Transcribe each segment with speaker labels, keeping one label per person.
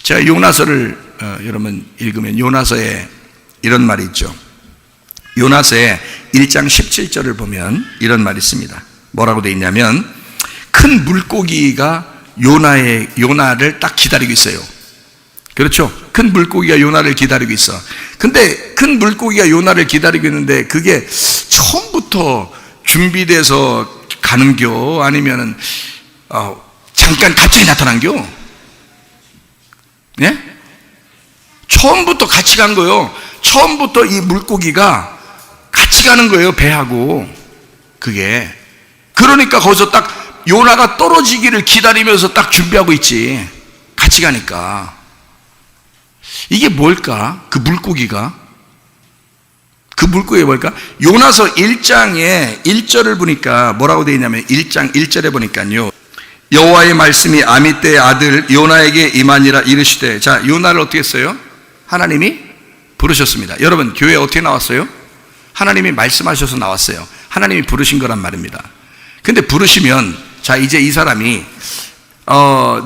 Speaker 1: 제가 요나서를 여러분 읽으면 요나서에 이런 말이 있죠. 요나서의 1장 17절을 보면 이런 말이 있습니다. 뭐라고 되어 있냐면, 큰 물고기가 요나를 딱 기다리고 있어요. 그렇죠? 큰 물고기가 요나를 기다리고 있어. 근데 큰 물고기가 요나를 기다리고 있는데 그게 처음부터 준비돼서 가는겨? 아니면은 잠깐 갑자기 나타난겨? 예? 처음부터 같이 간 거예요. 처음부터 이 물고기가 같이 가는 거예요, 배하고. 그게. 그러니까 거기서 딱 요나가 떨어지기를 기다리면서 딱 준비하고 있지. 같이 가니까. 이게 뭘까? 그 물고기가 뭘까? 요나서 1장에 1절을 보니까 뭐라고 되어 있냐면 1장 1절에 보니까요, 여호와의 말씀이 아미떼의 아들 요나에게 임하니라 이르시되. 자, 요나를 어떻게 했어요? 하나님이 부르셨습니다. 여러분, 교회에 어떻게 나왔어요? 하나님이 말씀하셔서 나왔어요. 하나님이 부르신 거란 말입니다. 근데 부르시면, 자, 이제 이 사람이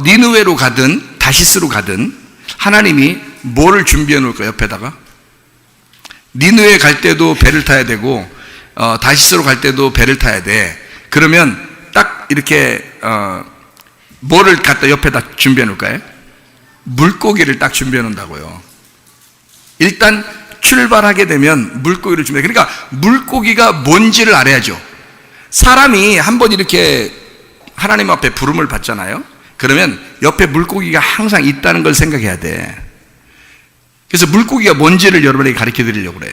Speaker 1: 니느웨로 가든 다시스로 가든 하나님이 뭐를 준비해 놓을까? 옆에다가 니느웨 갈 때도 배를 타야 되고 다시스로 갈 때도 배를 타야 돼. 그러면 딱 이렇게 뭐를 갖다 옆에다 준비해 놓을까요? 물고기를 딱 준비해 놓는다고요. 일단 출발하게 되면 물고기를 준비해. 그러니까 물고기가 뭔지를 알아야죠. 사람이 한번 이렇게 하나님 앞에 부름을 받잖아요. 그러면 옆에 물고기가 항상 있다는 걸 생각해야 돼. 그래서 물고기가 뭔지를 여러분에게 가르쳐 드리려고 그래.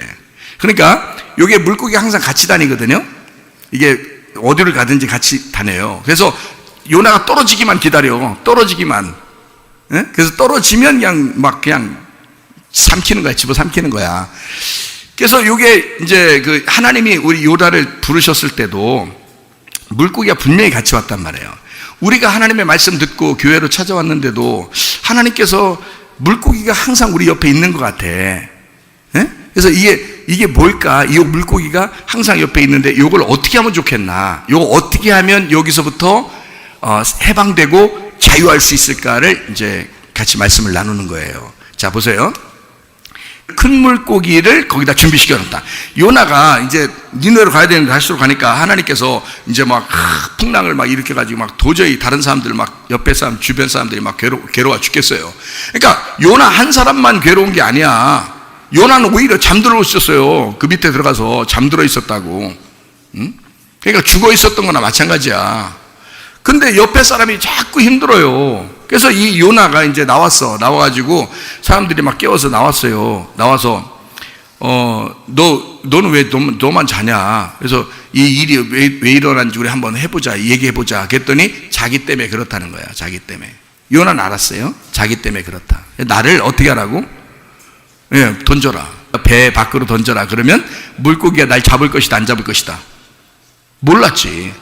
Speaker 1: 그러니까 이게 물고기가 항상 같이 다니거든요. 이게 어디를 가든지 같이 다녀요. 그래서 요나가 떨어지기만 기다려. 떨어지기만. 예? 그래서 떨어지면 그냥 삼키는 거야. 집어 삼키는 거야. 그래서 이게 이제 그 하나님이 우리 요나를 부르셨을 때도 물고기가 분명히 같이 왔단 말이에요. 우리가 하나님의 말씀 듣고 교회로 찾아왔는데도 하나님께서 물고기가 항상 우리 옆에 있는 것 같아. 예? 그래서 이게 뭘까? 이 물고기가 항상 옆에 있는데 이걸 어떻게 하면 좋겠나? 이거 어떻게 하면 여기서부터 해방되고 자유할 수 있을까를 이제 같이 말씀을 나누는 거예요. 자, 보세요. 큰 물고기를 거기다 준비시켜 놓다. 요나가 이제 니느웨로 가야 되는데 다시로 가니까 하나님께서 이제 막 풍랑을 막 일으켜 가지고 막 도저히 다른 사람들 막 옆에 사람 주변 사람들이 막 괴로워 죽겠어요. 그러니까 요나 한 사람만 괴로운 게 아니야. 요나는 오히려 잠들어 있었어요. 그 밑에 들어가서 잠들어 있었다고. 응? 그러니까 죽어 있었던 거나 마찬가지야. 근데 옆에 사람이 자꾸 힘들어요. 그래서 이 요나가 이제 나와가지고 사람들이 막 깨워서 나왔어요. 나와서 너는 왜 너만 자냐? 그래서 이 일이 왜 일어난지 우리 한번 해보자, 얘기해보자. 그랬더니 자기 때문에 그렇다는 거야. 자기 때문에. 요나는 알았어요. 자기 때문에 그렇다. 나를 어떻게 하라고? 예, 던져라. 배 밖으로 던져라. 그러면 물고기가 날 잡을 것이다, 안 잡을 것이다. 몰랐지.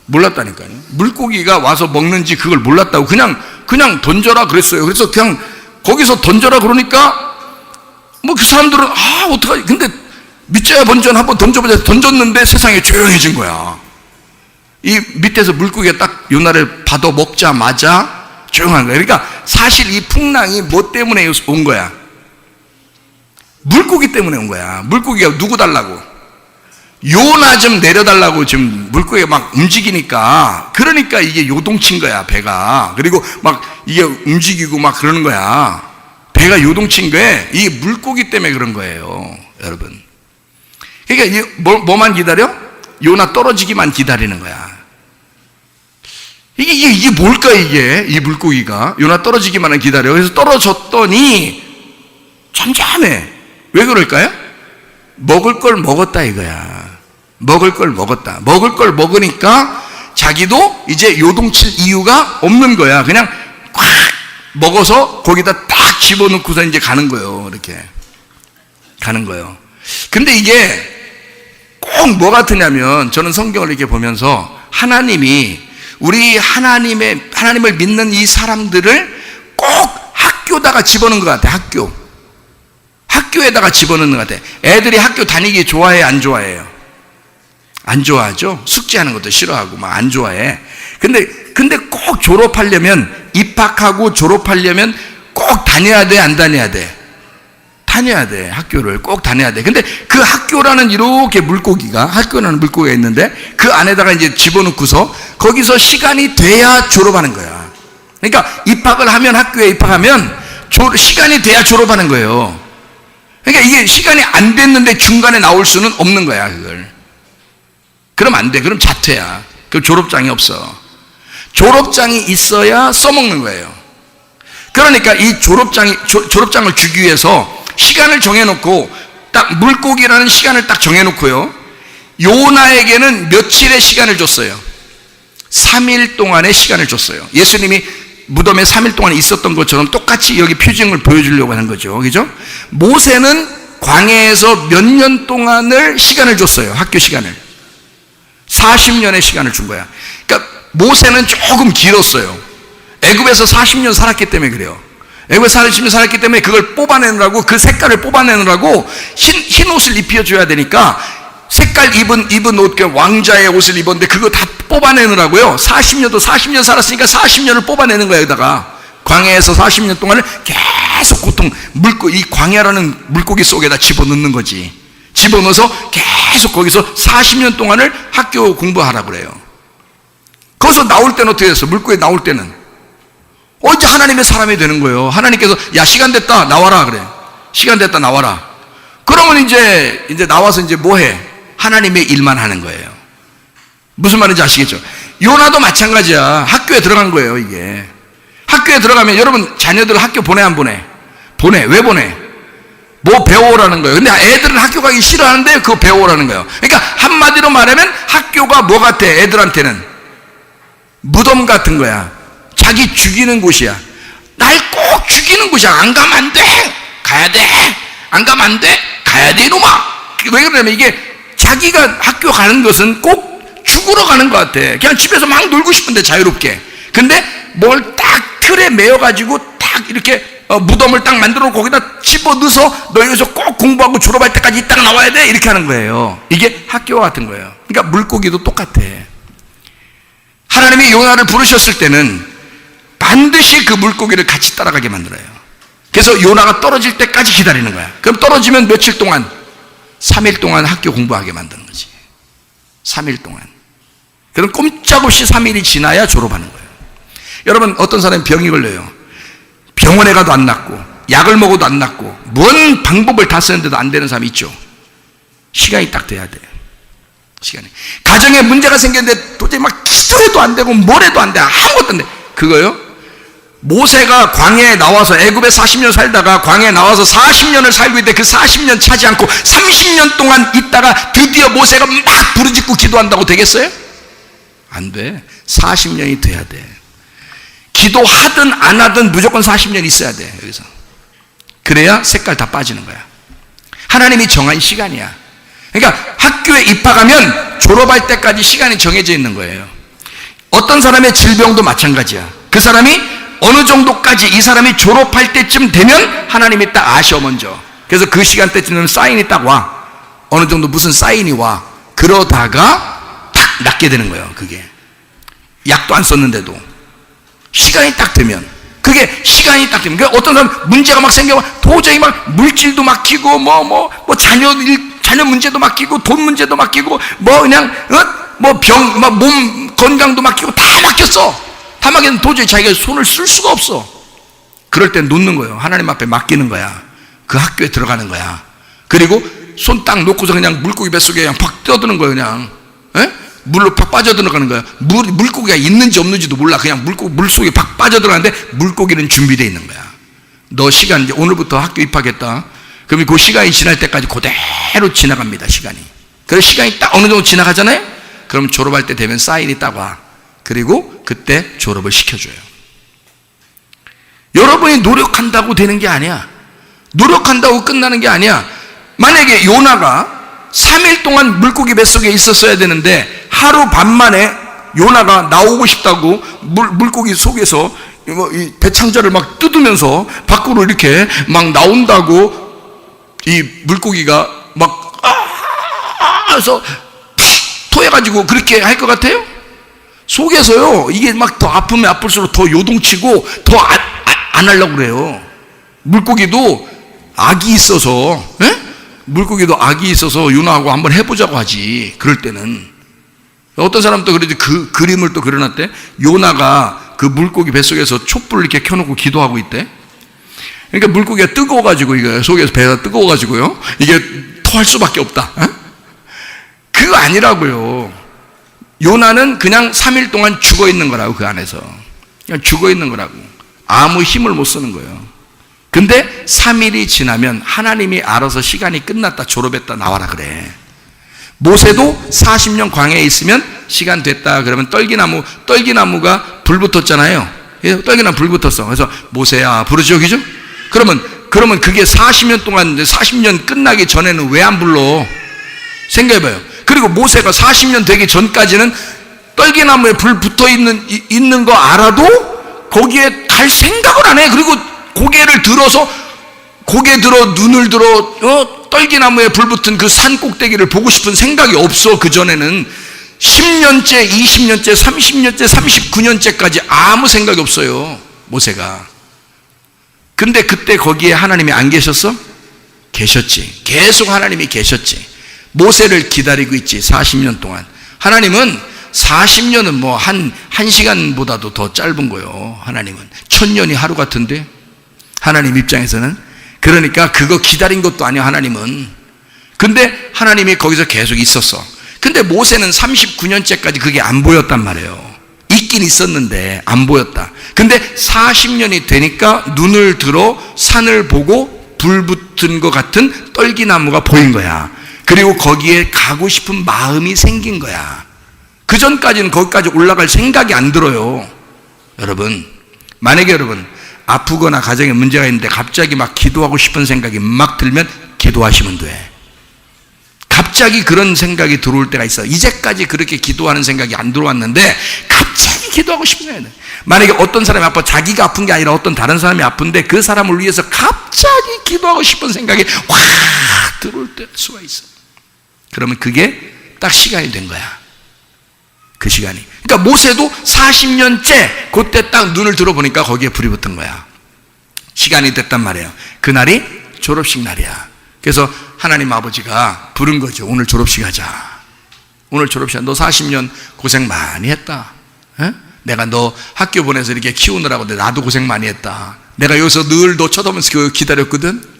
Speaker 1: 몰랐다니까요. 물고기가 와서 먹는지 그걸 몰랐다고 그냥 던져라 그랬어요. 그래서 그냥 거기서 던져라 그러니까 뭐 그 사람들은 어떡하지? 근데 밑져야 본전 한번 던져보자. 던졌는데 세상이 조용해진 거야. 이 밑에서 물고기가 딱 요나를 받아 먹자마자 조용한 거야. 그러니까 사실 이 풍랑이 뭐 때문에 온 거야? 물고기 때문에 온 거야. 물고기가 누구 달라고? 요나 좀 내려달라고 지금 물고기가 막 움직이니까, 그러니까 이게 요동친 거야, 배가. 그리고 막 이게 움직이고 막 그러는 거야. 배가 요동친 거에 이 물고기 때문에 그런 거예요, 여러분. 그러니까 뭐만 기다려? 요나 떨어지기만 기다리는 거야. 이게 뭘까, 이 물고기가? 요나 떨어지기만 기다려. 그래서 떨어졌더니 잠잠해. 왜 그럴까요? 먹을 걸 먹었다 이거야. 먹을 걸 먹었다. 먹을 걸 먹으니까 자기도 이제 요동칠 이유가 없는 거야. 그냥 꽉 먹어서 거기다 딱 집어넣고서 이제 가는 거예요. 이렇게 가는 거예요. 근데 이게 꼭 뭐 같으냐면, 저는 성경을 이렇게 보면서 하나님이 우리 하나님을 믿는 이 사람들을 꼭 학교다가 집어넣은 것 같아. 학교에다가 집어넣는 것 같아. 애들이 학교 다니기 좋아해, 안 좋아해요? 안 좋아하죠? 숙제하는 것도 싫어하고 막 안 좋아해. 근데 꼭 졸업하려면, 입학하고 졸업하려면 꼭 꼭 다녀야 돼, 안 다녀야 돼? 다녀야 돼. 학교를 꼭 다녀야 돼. 근데 그 학교라는 이렇게 학교라는 물고기가 있는데 그 안에다가 이제 집어넣고서 거기서 시간이 돼야 졸업하는 거야. 그러니까 입학을 하면, 학교에 입학하면 시간이 돼야 졸업하는 거예요. 그러니까 이게 시간이 안 됐는데 중간에 나올 수는 없는 거야, 그걸. 그럼 안 돼. 그럼 자퇴야. 그 졸업장이 없어. 졸업장이 있어야 써먹는 거예요. 그러니까 이 졸업장을 주기 위해서 시간을 정해놓고, 딱 물고기라는 시간을 딱 정해놓고요, 요나에게는 며칠의 시간을 줬어요. 3일 동안의 시간을 줬어요. 예수님이 무덤에 3일 동안 있었던 것처럼 똑같이 여기 표징을 보여주려고 하는 거죠. 그죠? 모세는 광야에서 몇 년 동안을 시간을 줬어요. 학교 시간을. 40년의 시간을 준 거야. 그러니까 모세는 조금 길었어요. 애굽에서 40년 살았기 때문에 그래요. 애굽에서 40년 살았기 때문에 그걸 뽑아내느라고, 그 색깔을 뽑아내느라고 흰 옷을 입혀줘야 되니까 색깔 입은 옷, 왕자의 옷을 입었는데 그거 다 뽑아내느라고요. 40년 살았으니까 40년을 뽑아내는 거야. 여기다가 광야에서 40년 동안을 계속 이 광야라는 물고기 속에다 집어넣는 거지. 집어넣어서 계속 거기서 40년 동안을 학교 공부하라고 그래요. 거기서 나올 때는 어떻게 됐어? 물고기 나올 때는 이제 하나님의 사람이 되는 거예요. 하나님께서 야, 시간 됐다, 나와라 그래. 시간 됐다, 나와라. 그러면 이제 나와서 이제 뭐 해? 하나님의 일만 하는 거예요. 무슨 말인지 아시겠죠? 요나도 마찬가지야. 학교에 들어간 거예요, 이게. 학교에 들어가면 여러분 자녀들 학교 보내, 안 보내? 보내. 왜 보내? 뭐 배워오라는 거예요. 근데 애들은 학교 가기 싫어하는데 그거 배워오라는 거예요. 그러니까 한마디로 말하면 학교가 뭐 같아? 애들한테는 무덤 같은 거야. 자기 죽이는 곳이야. 날 꼭 죽이는 곳이야. 안 가면 안 돼. 가야 돼. 안 가면 안 돼. 가야 돼, 이놈아. 왜 그러냐면 이게 자기가 학교 가는 것은 꼭 죽으러 가는 것 같아. 그냥 집에서 막 놀고 싶은데, 자유롭게. 근데 뭘 딱 틀에 매어가지고 딱 이렇게 무덤을 딱 만들어 거기다 집어넣어서 너 여기서 꼭 공부하고 졸업할 때까지 이따가 나와야 돼. 이렇게 하는 거예요. 이게 학교와 같은 거예요. 그러니까 물고기도 똑같아. 하나님이 요나를 부르셨을 때는 반드시 그 물고기를 같이 따라가게 만들어요. 그래서 요나가 떨어질 때까지 기다리는 거야. 그럼 떨어지면 며칠 동안? 3일 동안 학교 공부하게 만드는 거지. 3일 동안. 그럼 꼼짝없이 3일이 지나야 졸업하는 거예요. 여러분, 어떤 사람이 병이 걸려요. 병원에 가도 안 낫고, 약을 먹어도 안 낫고, 뭔 방법을 다 쓰는데도 안 되는 사람이 있죠. 시간이 딱 돼야 돼. 시간이. 가정에 문제가 생겼는데 도저히 막 기도해도 안 되고, 뭘 해도 안 돼. 아무것도 안 돼. 그거요? 모세가 광야에 나와서 애굽에 40년 살다가 광야에 나와서 40년을 살고 있는데 그 40년 차지 않고 30년 동안 있다가 드디어 모세가 막 부르짖고 기도한다고 되겠어요? 안 돼. 40년이 돼야 돼. 기도하든 안 하든 무조건 40년 있어야 돼. 여기서. 그래야 색깔 다 빠지는 거야. 하나님이 정한 시간이야. 그러니까 학교에 입학하면 졸업할 때까지 시간이 정해져 있는 거예요. 어떤 사람의 질병도 마찬가지야. 그 사람이 어느 정도까지, 이 사람이 졸업할 때쯤 되면 하나님이 딱 아셔, 먼저. 그래서 그 시간대쯤 되면 사인이 딱 와. 어느 정도 무슨 사인이 와. 그러다가 딱 낫게 되는 거예요. 그게 약도 안 썼는데도 시간이 딱 되면, 그게 시간이 딱 되면, 그러니까 어떤 사람 문제가 막 생겨, 도저히 막 물질도 막히고 자녀 문제도 막히고 돈 문제도 막히고 그냥 몸 건강도 막히고 다 막혔어. 다 막혔는데 도저히 자기가 손을 쓸 수가 없어. 그럴 때 놓는 거예요. 하나님 앞에 맡기는 거야. 그 학교에 들어가는 거야. 그리고 손 딱 놓고서 그냥 물고기 뱃속에 그냥 팍 뛰어드는 거예요. 그냥 물로 팍 빠져들어가는 거야. 물고기가 있는지 없는지도 몰라. 그냥 물속에 팍 빠져들어가는데 물고기는 준비되어 있는 거야. 너 시간, 이제 오늘부터 학교 입학했다. 그러면 그 시간이 지날 때까지 그대로 지나갑니다. 시간이. 그래서 시간이 딱 어느 정도 지나가잖아요. 그럼 졸업할 때 되면 사인이 딱 와. 그리고 그때 졸업을 시켜줘요. 여러분이 노력한다고 되는 게 아니야. 노력한다고 끝나는 게 아니야. 만약에 요나가 3일 동안 물고기 뱃속에 있었어야 되는데 하루 반 만에 요나가 나오고 싶다고 물고기 속에서 이 배창자를 막 뜯으면서 밖으로 이렇게 막 나온다고 이 물고기가 막 해서 토해가지고 그렇게 할 것 같아요? 속에서요, 이게 막 더 아프면 아플수록 더 요동치고 더 안 하려고 그래요. 물고기도 악이 있어서, 물고기도 악이 있어서 요나하고 한번 해보자고 하지. 그럴 때는 어떤 사람도 그래도 그 그림을 또 그려놨대. 요나가 그 물고기 뱃속에서 촛불을 이렇게 켜놓고 기도하고 있대. 그러니까 물고기가 뜨거워가지고, 이거 속에서 배가 뜨거워가지고요, 이게 토할 수밖에 없다. 그거 아니라고요. 요나는 그냥 3일 동안 죽어 있는 거라고. 그 안에서 그냥 죽어 있는 거라고. 아무 힘을 못 쓰는 거예요. 근데 3일이 지나면 하나님이 알아서 시간이 끝났다, 졸업했다, 나와라 그래. 모세도 40년 광야에 있으면 시간 됐다 그러면 떨기나무가 불 붙었잖아요. 떨기나무 불 붙었어. 그래서 모세야 부르짖어 기죠? 그러면 그게 40년 동안, 40년 끝나기 전에는 왜 안 불러? 생각해봐요. 그리고 모세가 40년 되기 전까지는 떨기나무에 불 붙어 있는 거 알아도 거기에 갈 생각을 안 해. 그리고 고개 들어 눈을 들어 떨기나무에 불 붙은 그 산 꼭대기를 보고 싶은 생각이 없어. 그 전에는 10년째, 20년째, 30년째, 39년째까지 아무 생각이 없어요, 모세가. 근데 그때 거기에 하나님이 안 계셨어? 계셨지. 계속 하나님이 계셨지. 모세를 기다리고 있지, 40년 동안. 하나님은 40년은 뭐 한 시간보다도 더 짧은 거예요. 하나님은 1000년이 하루 같은데, 하나님 입장에서는. 그러니까 그거 기다린 것도 아니야, 하나님은. 근데 하나님이 거기서 계속 있었어. 근데 모세는 39년째까지 그게 안 보였단 말이에요. 있긴 있었는데 안 보였다. 근데 40년이 되니까 눈을 들어 산을 보고 불 붙은 것 같은 떨기나무가 보인 거야. 그리고 거기에 가고 싶은 마음이 생긴 거야. 그 전까지는 거기까지 올라갈 생각이 안 들어요. 여러분, 만약에 여러분 아프거나 가정에 문제가 있는데 갑자기 막 기도하고 싶은 생각이 막 들면 기도하시면 돼. 갑자기 그런 생각이 들어올 때가 있어. 이제까지 그렇게 기도하는 생각이 안 들어왔는데 갑자기 기도하고 싶은 거야. 만약에 어떤 사람이 아파, 자기가 아픈 게 아니라 어떤 다른 사람이 아픈데 그 사람을 위해서 갑자기 기도하고 싶은 생각이 확 들어올 때 수가 있어. 그러면 그게 딱 시간이 된 거야. 그 시간이. 그러니까 모세도 40년째 그때 딱 눈을 들어보니까 거기에 불이 붙은 거야. 시간이 됐단 말이에요. 그날이 졸업식 날이야. 그래서 하나님 아버지가 부른 거죠. 오늘 졸업식 하자. 오늘 졸업식. 너 40년 고생 많이 했다. 내가 너 학교 보내서 이렇게 키우느라고 나도 고생 많이 했다. 내가 여기서 늘 너 쳐다보면서 기다렸거든.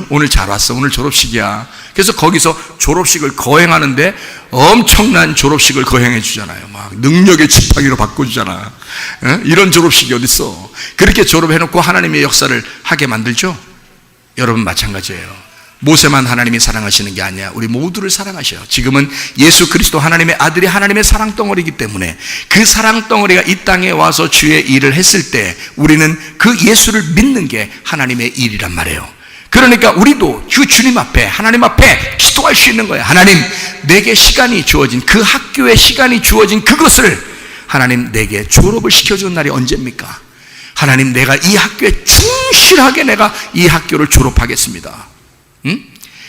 Speaker 1: 오늘 잘 왔어. 오늘 졸업식이야. 그래서 거기서 졸업식을 거행하는데 엄청난 졸업식을 거행해 주잖아요. 막 능력의 지팡이로 바꿔주잖아. 이런 졸업식이 어딨어. 그렇게 졸업해놓고 하나님의 역사를 하게 만들죠. 여러분 마찬가지예요. 모세만 하나님이 사랑하시는 게 아니야. 우리 모두를 사랑하셔요. 지금은 예수 그리스도 하나님의 아들이 하나님의 사랑덩어리이기 때문에 그 사랑덩어리가 이 땅에 와서 주의 일을 했을 때 우리는 그 예수를 믿는 게 하나님의 일이란 말이에요. 그러니까 우리도 주님 앞에, 하나님 앞에 기도할 수 있는 거예요. 하나님, 내게 시간이 주어진, 그 학교에 시간이 주어진 그것을 하나님 내게 졸업을 시켜준 날이 언제입니까? 하나님, 내가 이 학교에 충실하게 내가 이 학교를 졸업하겠습니다.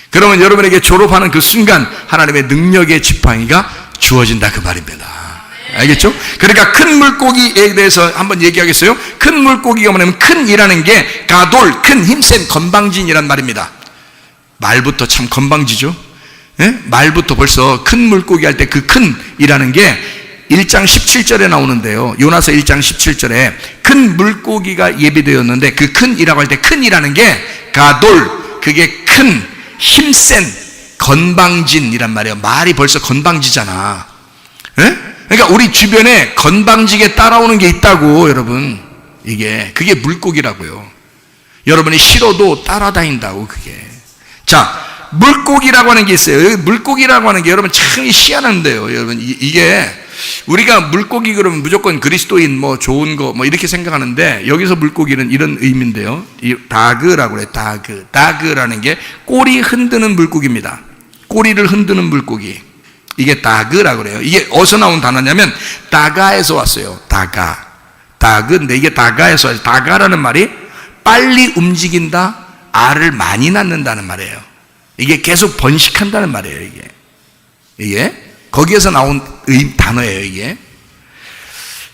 Speaker 1: 그러면 여러분에게 졸업하는 그 순간 하나님의 능력의 지팡이가 주어진다, 그 말입니다. 알겠죠? 그러니까 큰 물고기에 대해서 한번 얘기하겠어요? 큰 물고기가 뭐냐면, 큰이라는 게 가돌, 큰 힘센 건방진이란 말입니다. 말부터 참 건방지죠? 말부터 벌써 큰 물고기 할 때 그 큰이라는 게 1장 17절에 나오는데요. 요나서 1장 17절에 큰 물고기가 예비되었는데 그 큰이라고 할 때 큰이라는 게 가돌, 그게 큰, 힘센, 건방진이란 말이에요. 말이 벌써 건방지잖아. 그러니까 우리 주변에 건방지게 따라오는 게 있다고, 여러분. 그게 물고기라고요. 여러분이 싫어도 따라다닌다고, 그게. 자, 물고기라고 하는 게 있어요. 여기 물고기라고 하는 게 여러분 참 희한한데요. 여러분, 이게 우리가 물고기 그러면 무조건 그리스도인, 뭐 좋은 거, 뭐 이렇게 생각하는데, 여기서 물고기는 이런 의미인데요. 이 다그라고 그래요. 다그라는 게 꼬리 흔드는 물고기입니다. 꼬리를 흔드는 물고기. 이게 다그라고 그래요. 이게 어디서 나온 단어냐면 다가에서 왔어요. 다그인데 이게 다가에서 왔어요. 다가라는 말이 빨리 움직인다, 알을 많이 낳는다는 말이에요. 이게 계속 번식한다는 말이에요. 이게 거기에서 나온 단어예요.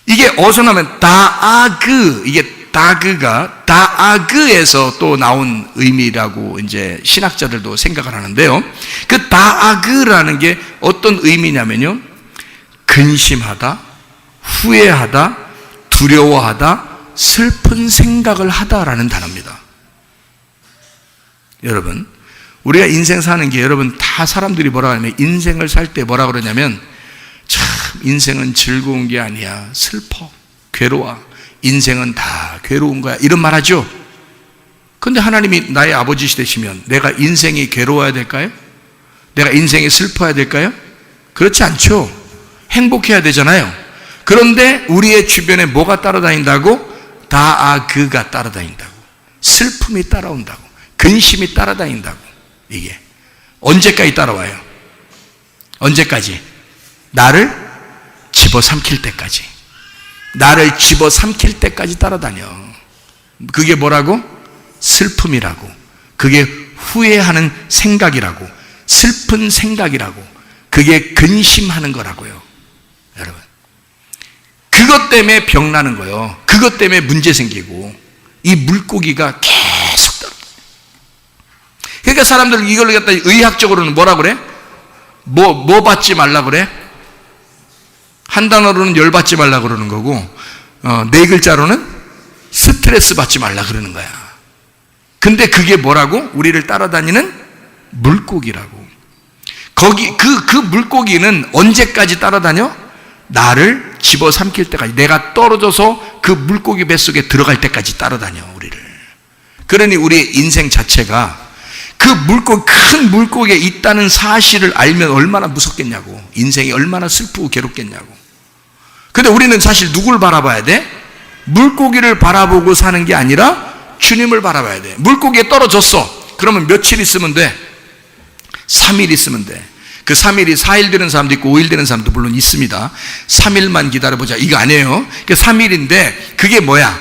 Speaker 1: 이게 어디서 나면 다아그, 이게 다그가 다아그에서 또 나온 의미라고 이제 신학자들도 생각을 하는데요. 그 다아그라는 게 어떤 의미냐면요, 근심하다, 후회하다, 두려워하다, 슬픈 생각을 하다라는 단어입니다. 여러분, 우리가 인생 사는 게, 여러분 다 사람들이 뭐라고 하냐면 인생을 살 때 뭐라 그러냐면, 참 인생은 즐거운 게 아니야, 슬퍼, 괴로워, 인생은 다 괴로운 거야, 이런 말 하죠. 근데 하나님이 나의 아버지 되시면 내가 인생이 괴로워야 될까요? 내가 인생이 슬퍼야 될까요? 그렇지 않죠. 행복해야 되잖아요. 그런데 우리의 주변에 뭐가 따라다닌다고? 다아그가 따라다닌다고, 슬픔이 따라온다고, 근심이 따라다닌다고. 이게 언제까지 따라와요? 언제까지? 나를 집어삼킬 때까지. 나를 집어삼킬 때까지 따라다녀. 그게 뭐라고? 슬픔이라고. 그게 후회하는 생각이라고, 슬픈 생각이라고, 그게 근심하는 거라고요. 여러분, 그것 때문에 병나는 거예요. 그것 때문에 문제 생기고, 이 물고기가 계속 따라. 그러니까 사람들 이걸 갖다 의학적으로는 뭐라 그래? 뭐 받지 말라 그래? 한 단어로는 열 받지 말라 그러는 거고, 네 글자로는 스트레스 받지 말라 그러는 거야. 근데 그게 뭐라고? 우리를 따라다니는 물고기라고. 그 물고기는 언제까지 따라다녀? 나를 집어삼킬 때까지, 내가 떨어져서 그 물고기 뱃속에 들어갈 때까지 따라다녀, 우리를. 그러니 우리의 인생 자체가 그 큰 물고기에 있다는 사실을 알면 얼마나 무섭겠냐고, 인생이 얼마나 슬프고 괴롭겠냐고. 근데 우리는 사실 누굴 바라봐야 돼? 물고기를 바라보고 사는 게 아니라 주님을 바라봐야 돼. 물고기에 떨어졌어. 그러면 며칠 있으면 돼? 3일 있으면 돼. 그 3일이 4일 되는 사람도 있고 5일 되는 사람도 물론 있습니다. 3일만 기다려보자, 이거 아니에요. 그 3일인데 그게 뭐야?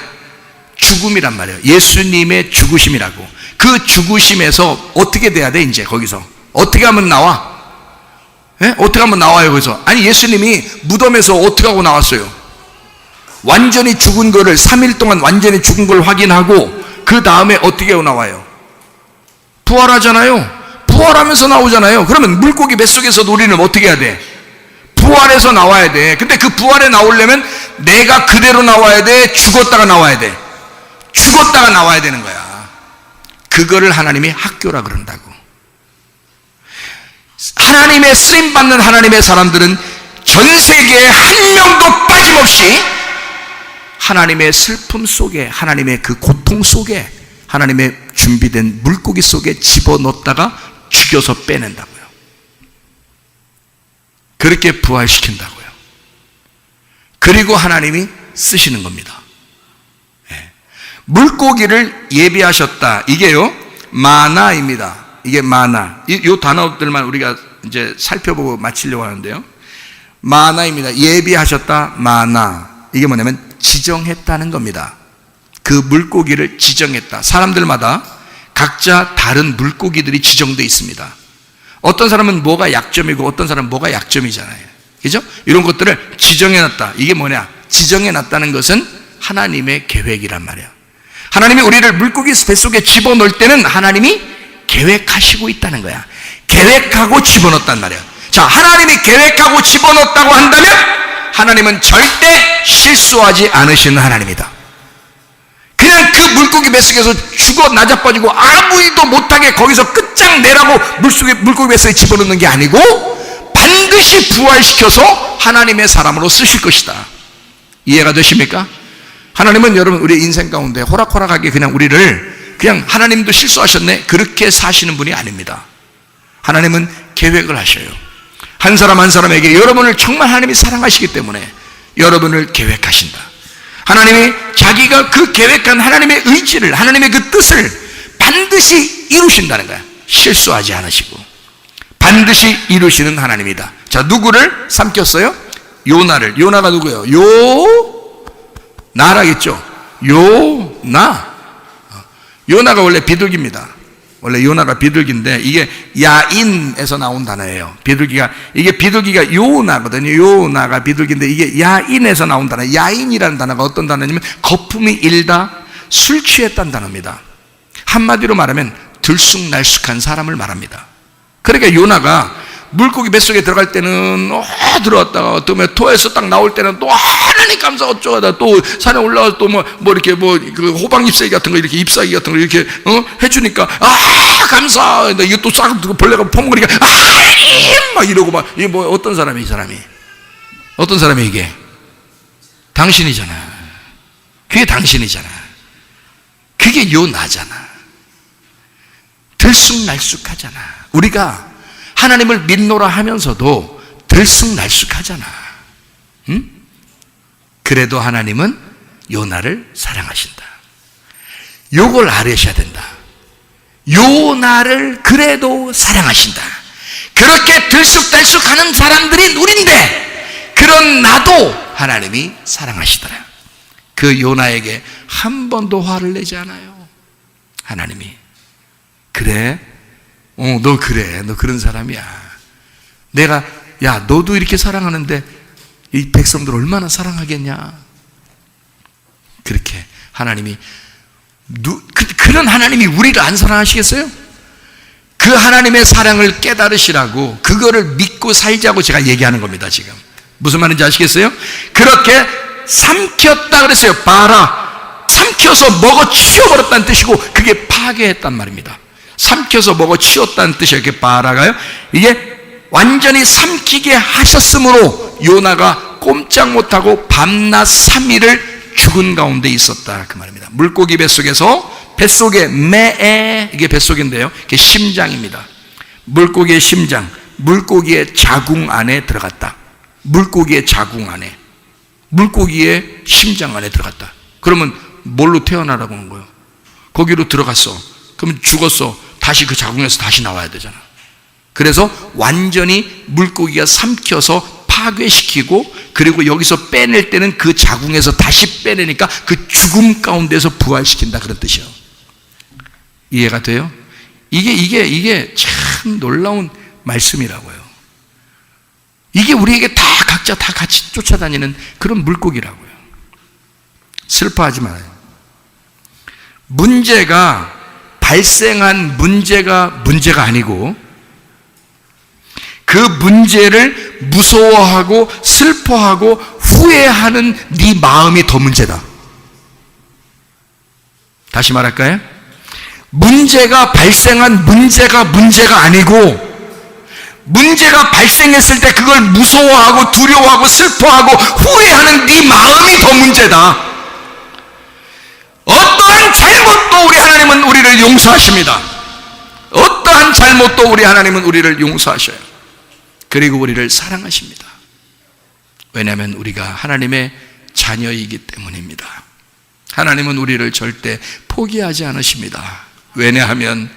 Speaker 1: 죽음이란 말이에요. 예수님의 죽으심이라고. 그 죽으심에서 어떻게 돼야 돼? 이제 거기서 어떻게 하면 나와? 예? 어떻게 하면 나와요 거기서? 아니, 예수님이 무덤에서 어떻게 하고 나왔어요? 완전히 죽은 거를, 3일 동안 완전히 죽은 걸 확인하고 그 다음에 어떻게 하고 나와요? 부활하잖아요. 부활하면서 나오잖아요. 그러면 물고기 뱃속에서도 우리는 어떻게 해야 돼? 부활해서 나와야 돼. 근데 그 부활에 나오려면 내가 그대로 나와야 돼? 죽었다가 나와야 돼? 죽었다가 나와야 되는 거야. 그거를 하나님이 학교라 그런다고. 하나님의 쓰임받는 하나님의 사람들은 전 세계에 한 명도 빠짐없이 하나님의 슬픔 속에, 하나님의 그 고통 속에, 하나님의 준비된 물고기 속에 집어넣었다가 죽여서 빼낸다고요. 그렇게 부활시킨다고요. 그리고 하나님이 쓰시는 겁니다. 물고기를 예비하셨다. 이게요, 마나입니다. 이게 마나. 이 단어들만 우리가 이제 살펴보고 마치려고 하는데요. 마나입니다. 예비하셨다, 마나. 이게 뭐냐면 지정했다는 겁니다. 그 물고기를 지정했다. 사람들마다 각자 다른 물고기들이 지정되어 있습니다. 어떤 사람은 뭐가 약점이고 어떤 사람은 뭐가 약점이잖아요. 그죠? 이런 것들을 지정해놨다. 이게 뭐냐? 지정해놨다는 것은 하나님의 계획이란 말이야. 하나님이 우리를 물고기 뱃속에 집어넣을 때는 하나님이 계획하시고 있다는 거야. 계획하고 집어넣었단 말이야. 자, 하나님이 계획하고 집어넣었다고 한다면 하나님은 절대 실수하지 않으시는 하나님이다. 그냥 그 물고기 뱃속에서 죽어 나자빠지고 아무 일도 못하게 거기서 끝장내라고 물고기 뱃속에 집어넣는 게 아니고 반드시 부활시켜서 하나님의 사람으로 쓰실 것이다. 이해가 되십니까? 하나님은 여러분 우리 인생 가운데 호락호락하게 그냥 우리를 그냥 하나님도 실수하셨네 그렇게 사시는 분이 아닙니다. 하나님은 계획을 하셔요. 한 사람 한 사람에게 여러분을 정말 하나님이 사랑하시기 때문에 여러분을 계획하신다. 하나님이 자기가 그 계획한 하나님의 의지를, 하나님의 그 뜻을 반드시 이루신다는 거야. 실수하지 않으시고 반드시 이루시는 하나님이다. 자, 누구를 삼켰어요? 요나를. 요나가 누구예요? 요나라겠죠. 요나. 요나가 원래 비둘기입니다. 원래 요나가 비둘기인데 이게 야인에서 나온 단어예요. 비둘기가 요나거든요. 요나가 비둘기인데 이게 야인에서 나온 단어. 야인이라는 단어가 어떤 단어냐면 거품이 일다, 술 취했다는 단어입니다. 한마디로 말하면 들쑥날쑥한 사람을 말합니다. 그러니까 요나가 물고기 뱃속에 들어갈 때는 들어왔다가 또 토해서 딱 나올 때는 또 하나님 감사 어쩌다 또 산에 올라와서 또 이렇게 그 호박 잎사귀 같은 거 이렇게 잎사귀 같은 거 이렇게 해주니까 감사. 이거 또 싹 벌레가 퍼먹으니까 하나님 막 이러고 막 이게 어떤 사람이 이 사람이 어떤 사람이 이게 당신이잖아. 그게 당신이잖아. 그게 요나잖아. 들쑥날쑥하잖아. 우리가 하나님을 믿노라 하면서도 들쑥날쑥하잖아. 응? 그래도 하나님은 요나를 사랑하신다. 요걸 알으셔야 된다. 요나를 그래도 사랑하신다. 그렇게 들쑥날쑥하는 사람들이 우린데 그런 나도 하나님이 사랑하시더라. 그 요나에게 한 번도 화를 내지 않아요. 하나님이 그래? 너 그래. 너 그런 사람이야. 내가 너도 이렇게 사랑하는데 이 백성들 얼마나 사랑하겠냐. 그렇게 하나님이 그런 하나님이 우리를 안 사랑하시겠어요? 그 하나님의 사랑을 깨달으시라고 그거를 믿고 살자고 제가 얘기하는 겁니다. 지금 무슨 말인지 아시겠어요? 그렇게 삼켰다 그랬어요. 봐라. 삼켜서 먹어 치워버렸다는 뜻이고 그게 파괴했단 말입니다. 삼켜서 먹어 치웠다는 뜻이에요. 이렇게 바라가요. 이게 완전히 삼키게 하셨으므로 요나가 꼼짝 못하고 밤낮 3일을 죽은 가운데 있었다 그 말입니다. 물고기 뱃속에서 뱃속에 매에 이게 뱃속인데요. 이게 심장입니다. 물고기의 심장, 물고기의 자궁 안에 들어갔다. 물고기의 자궁 안에, 물고기의 심장 안에 들어갔다. 그러면 뭘로 태어나라고 하는 거예요? 거기로 들어갔어. 그러면 죽었어. 다시 그 자궁에서 다시 나와야 되잖아. 그래서 완전히 물고기가 삼켜서 파괴시키고 그리고 여기서 빼낼 때는 그 자궁에서 다시 빼내니까 그 죽음 가운데서 부활시킨다 그런 뜻이에요. 이해가 돼요? 이게 참 놀라운 말씀이라고요. 이게 우리에게 다 각자 다 같이 쫓아다니는 그런 물고기라고요. 슬퍼하지 말아요. 문제가 발생한 문제가 아니고 그 문제를 무서워하고 슬퍼하고 후회하는 네 마음이 더 문제다. 다시 말할까요? 문제가 발생한 문제가 아니고 문제가 발생했을 때 그걸 무서워하고 두려워하고 슬퍼하고 후회하는 네 마음이 더 문제다. 어떠한 잘못도 우리 하나님은 우리를 용서하십니다. 어떠한 잘못도 우리 하나님은 우리를 용서하셔요. 그리고 우리를 사랑하십니다. 왜냐하면 우리가 하나님의 자녀이기 때문입니다. 하나님은 우리를 절대 포기하지 않으십니다. 왜냐하면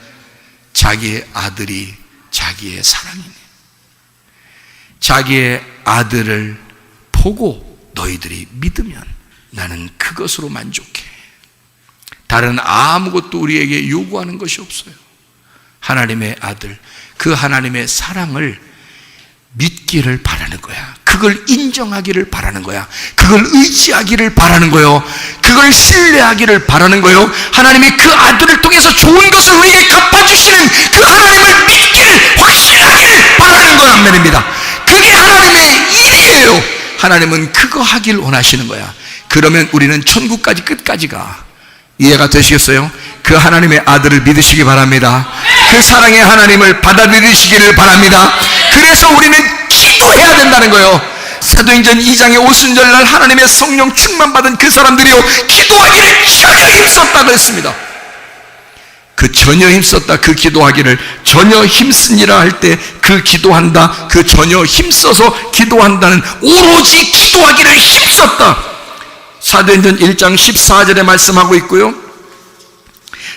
Speaker 1: 자기의 아들이 자기의 사랑이니 자기의 아들을 보고 너희들이 믿으면 나는 그것으로 만족해. 다른 아무것도 우리에게 요구하는 것이 없어요. 하나님의 아들, 그 하나님의 사랑을 믿기를 바라는 거야. 그걸 인정하기를 바라는 거야. 그걸 의지하기를 바라는 거요. 그걸 신뢰하기를 바라는 거요. 하나님이 그 아들을 통해서 좋은 것을 우리에게 갚아주시는 그 하나님을 믿기를 확신하기를 바라는 거란 말입니다. 그게 하나님의 일이에요. 하나님은 그거 하길 원하시는 거야. 그러면 우리는 천국까지 끝까지 가. 이해가 되시겠어요? 그 하나님의 아들을 믿으시기 바랍니다. 그 사랑의 하나님을 받아들이시기를 바랍니다. 그래서 우리는 기도해야 된다는 거예요. 사도행전 2장의 오순절날 하나님의 성령 충만받은 그 사람들이요 기도하기를 전혀 힘썼다 그랬습니다. 그 전혀 힘썼다, 그 기도하기를 전혀 힘쓰니라 할 때 그 기도한다, 그 전혀 힘써서 기도한다는 오로지 기도하기를 힘썼다. 사도행전 1장 14절에 말씀하고 있고요,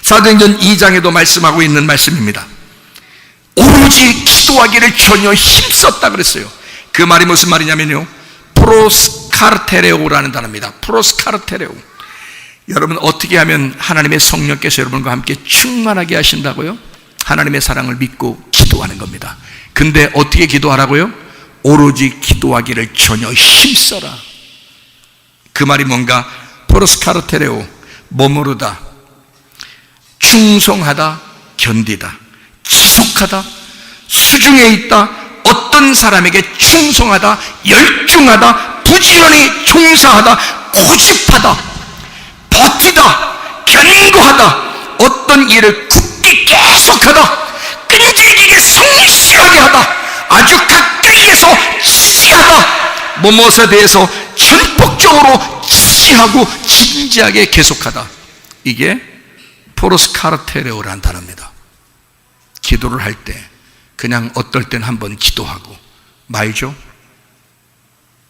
Speaker 1: 사도행전 2장에도 말씀하고 있는 말씀입니다. 오로지 기도하기를 전혀 힘썼다 그랬어요. 그 말이 무슨 말이냐면요, 프로스카르테레오라는 단어입니다. 프로스카르테레오. 여러분 어떻게 하면 하나님의 성령께서 여러분과 함께 충만하게 하신다고요? 하나님의 사랑을 믿고 기도하는 겁니다. 근데 어떻게 기도하라고요? 오로지 기도하기를 전혀 힘써라. 그 말이 뭔가? 프로스카르테레오, 머무르다, 충성하다, 견디다, 지속하다, 수중에 있다, 어떤 사람에게 충성하다, 열중하다, 부지런히 종사하다, 고집하다, 버티다, 견고하다, 어떤 일을 굳게 계속하다, 끈질기게 성실하게 하다, 아주 가까이에서 지지하다, 무엇에 대해서 전폭적으로 지지하고 진지하게 계속하다. 이게 포로스 카르테레오라는 단어입니다. 기도를 할 때 그냥 어떨 땐 한번 기도하고 말죠.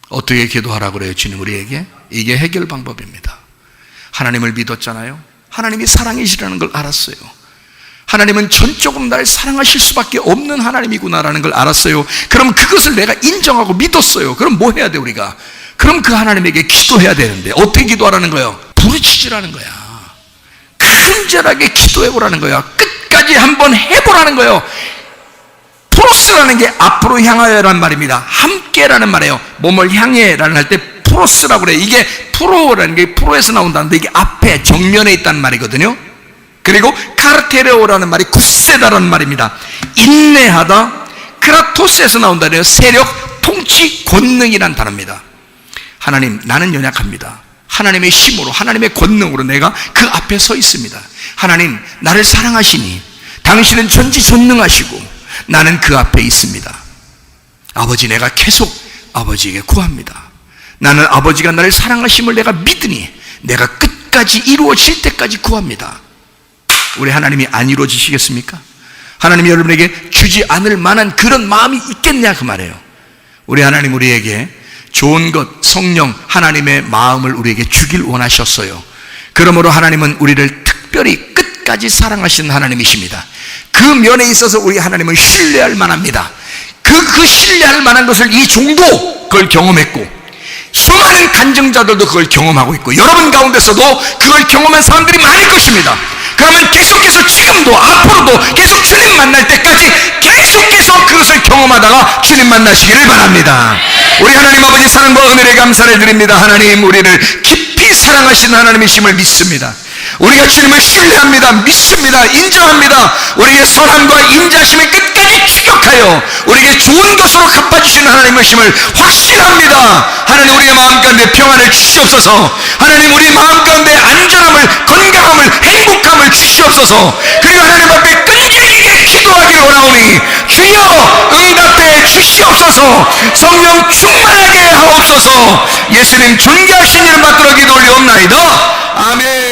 Speaker 1: 어떻게 기도하라고 그래요, 주님 우리에게? 이게 해결 방법입니다. 하나님을 믿었잖아요. 하나님이 사랑이시라는 걸 알았어요. 하나님은 전적으로 날 사랑하실 수밖에 없는 하나님이구나라는 걸 알았어요. 그럼 그것을 내가 인정하고 믿었어요. 그럼 뭐 해야 돼 우리가? 그럼 그 하나님에게 기도해야 되는데 어떻게 기도하라는 거예요? 부르짖으라는 거야. 간절하게 기도해보라는 거야. 끝까지 한번 해보라는 거예요. 프로스라는 게 앞으로 향하여라는 말입니다. 함께라는 말이에요. 몸을 향해라는 할 때 프로스라고 그래요. 이게 프로라는 게 프로에서 나온다는데 이게 앞에 정면에 있다는 말이거든요. 그리고 카르테레오라는 말이 굳세다라는 말입니다. 인내하다, 크라토스에서 나온다네요. 세력, 통치, 권능이라는 단어입니다. 하나님, 나는 연약합니다. 하나님의 힘으로, 하나님의 권능으로 내가 그 앞에 서 있습니다. 하나님, 나를 사랑하시니 당신은 전지전능하시고 나는 그 앞에 있습니다. 아버지, 내가 계속 아버지에게 구합니다. 나는 아버지가 나를 사랑하심을 내가 믿으니 내가 끝까지 이루어질 때까지 구합니다. 우리 하나님이 안 이루어지시겠습니까? 하나님이 여러분에게 주지 않을 만한 그런 마음이 있겠냐 그 말이에요. 우리 하나님 우리에게 좋은 것, 성령, 하나님의 마음을 우리에게 주길 원하셨어요. 그러므로 하나님은 우리를 특별히 끝까지 사랑하시는 하나님이십니다. 그 면에 있어서 우리 하나님은 신뢰할 만합니다. 그 신뢰할 만한 것을 이 종도 그걸 경험했고 수많은 간증자들도 그걸 경험하고 있고 여러분 가운데서도 그걸 경험한 사람들이 많을 것입니다. 그러면 계속해서 지금도 앞으로도 계속 주님 만날 때까지 계속해서 그것을 경험하다가 주님 만나시기를 바랍니다. 우리 하나님 아버지 사랑과 은혜에 감사를 드립니다. 하나님 우리를 깊이 사랑하시는 하나님이심을 믿습니다. 우리가 주님을 신뢰합니다. 믿습니다. 인정합니다. 우리의 선함과 인자심을 끝까지 추격하여 우리에게 좋은 것으로 갚아주시는 하나님이심을 확신합니다. 하나님 우리의 마음 가운데 평안을 주시옵소서. 하나님 우리 마음 가운데 안전함을, 건강함을, 행복함을 주시옵소서. 그리고 하나님 앞에 끈질기게 기도하기를 원하오니 주여 응답해 주시옵소서. 성령 충만하게 하옵소서. 예수님 존귀하신 이름 받들어 기도 올리옵나이다. 아멘.